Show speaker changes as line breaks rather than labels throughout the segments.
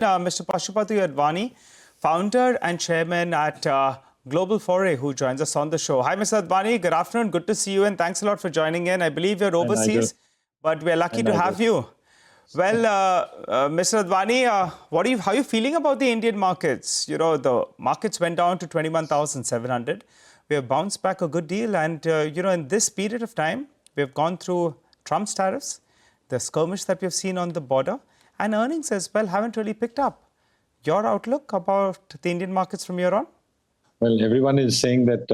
Mr. Pashupati Advani, founder and chairman at Globalforay, who joins us on the show. Hi, Mr. Advani. Good afternoon. Good to see you, and thanks a lot for joining in. I believe you're overseas, but we're lucky to have you. Well, Mr. Advani, how are you feeling about the Indian markets? You know, the markets went down to 21,700. We have bounced back a good deal, and in this period of time, we have gone through Trump's tariffs, the skirmish that we've seen on the border, and earnings as well haven't really picked up. Your outlook about the Indian markets from here on?
Well, everyone is saying that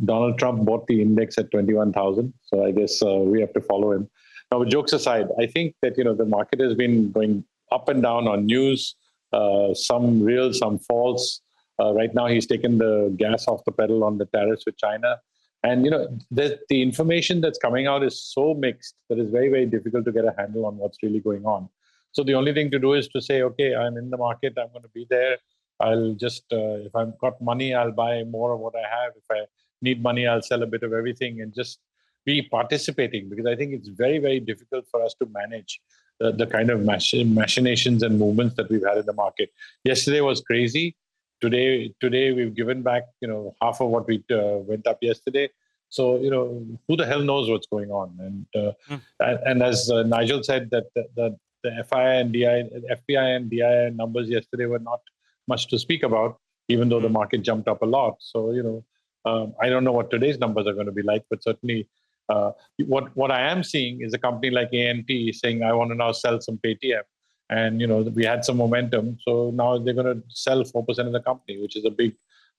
Donald Trump bought the index at 21,000. So I guess we have to follow him. Now, jokes aside, I think that, the market has been going up and down on news, some real, some false. Right now, he's taken the gas off the pedal on the tariffs with China. And, the information that's coming out is so mixed that it's very, very difficult to get a handle on what's really going on. So the only thing to do is to say, okay, I'm in the market, I'm going to be there. I'll just, if I've got money, I'll buy more of what I have. If I need money, I'll sell a bit of everything and just be participating, because I think it's very, very difficult for us to manage the kind of machinations and movements that we've had in the market. Yesterday was crazy. Today we've given back, half of what we went up yesterday. So, who the hell knows what's going on? And as Nigel said, that the FPI and DI numbers yesterday were not much to speak about, even though the market jumped up a lot. So, I don't know what today's numbers are going to be like, but certainly what I am seeing is a company like ANT saying, I want to now sell some Paytm. And, we had some momentum. So now they're going to sell 4% of the company, which is a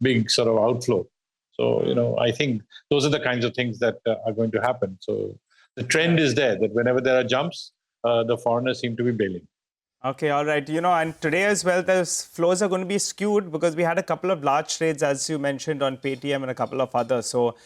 big sort of outflow. So, I think those are the kinds of things that are going to happen. So the trend is there, that whenever there are jumps, the foreigners seem to be bailing.
Okay, all right. And today as well, the flows are going to be skewed because we had a couple of large trades, as you mentioned, on Paytm and a couple of others. So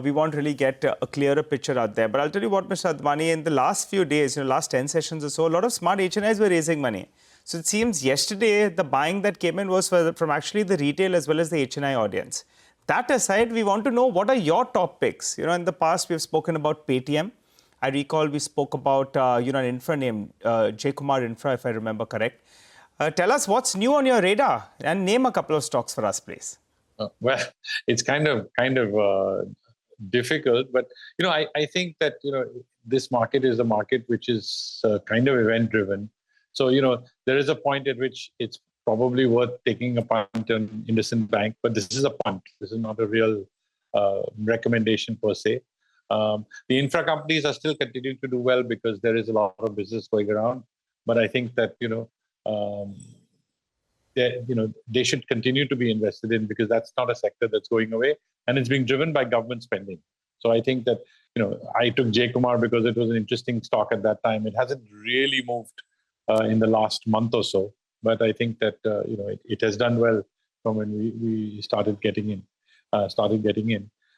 we won't really get a clearer picture out there. But I'll tell you what, Mr. Advani, in the last few days, last 10 sessions or so, a lot of smart HNIs were raising money. So it seems yesterday, the buying that came in was from actually the retail as well as the HNI audience. That aside, we want to know, what are your top picks? In the past, we've spoken about Paytm. I recall we spoke about, an infra named J. Kumar Infra, if I remember correct. Tell us what's new on your radar and name a couple of stocks for us, please.
Well, it's kind of difficult, but, I think that, this market is a market which is kind of event driven. So, there is a point at which it's probably worth taking a punt on IndusInd Bank, but this is a punt. This is not a real recommendation per se. The infra companies are still continuing to do well because there is a lot of business going around. But I think that, they should continue to be invested in, because that's not a sector that's going away, and it's being driven by government spending. So I think that, I took J. Kumar because it was an interesting stock at that time. It hasn't really moved in the last month or so, but I think that, it has done well from when we started getting in.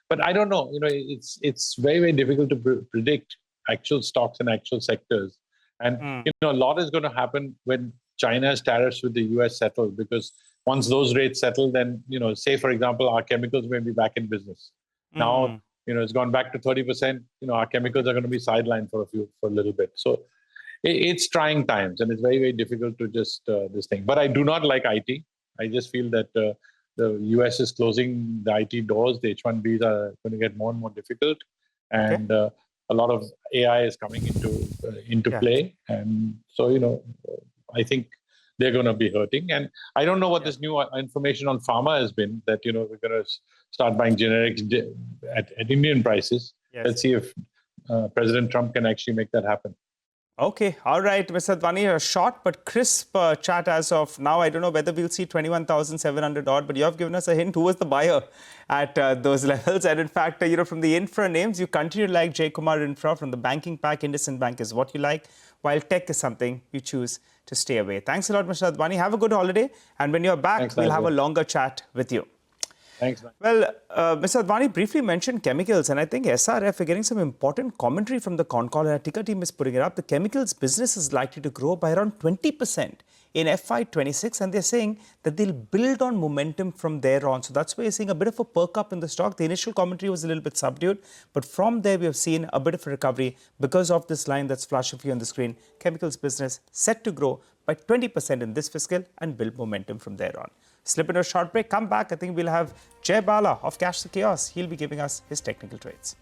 But I don't know, it's very, very difficult to predict actual stocks and actual sectors. And, a lot is going to happen when China's tariffs with the US settle, because once those rates settle, then, say, for example, our chemicals may be back in business. Now, it's gone back to 30%, our chemicals are going to be sidelined for a little bit. So it's trying times, and it's very, very difficult to just this thing. But I do not like IT. I just feel that the US is closing the IT doors. The H-1Bs are going to get more and more difficult. And a lot of AI is coming into play. And so, I think they're going to be hurting. And I don't know what this new information on pharma has been, that, we're going to start buying generics at Indian prices. Yes. Let's see if President Trump can actually make that happen.
Okay. All right, Mr. Advani, a short but crisp chat as of now. I don't know whether we'll see 21,700 odd, but you have given us a hint who was the buyer at those levels. And in fact, from the infra names, you continue to like J. Kumar Infra. From the banking pack, IndusInd Bank is what you like, while tech is something you choose to stay away. Thanks a lot, Mr. Advani. Have a good holiday. And when you're back, we'll have a longer chat with you.
Thanks, man.
Well, Mr. Advani briefly mentioned chemicals, and I think SRF are getting some important commentary from the con call, and our ticker team is putting it up. The chemicals business is likely to grow by around 20% in FY26, and they're saying that they'll build on momentum from there on. So that's why you're seeing a bit of a perk up in the stock. The initial commentary was a little bit subdued, but from there we have seen a bit of a recovery because of this line that's flashing for you on the screen. Chemicals business set to grow by 20% in this fiscal and build momentum from there on. Slip into a short break, come back. I think we'll have Jay Bala of Cash the Chaos. He'll be giving us his technical trades.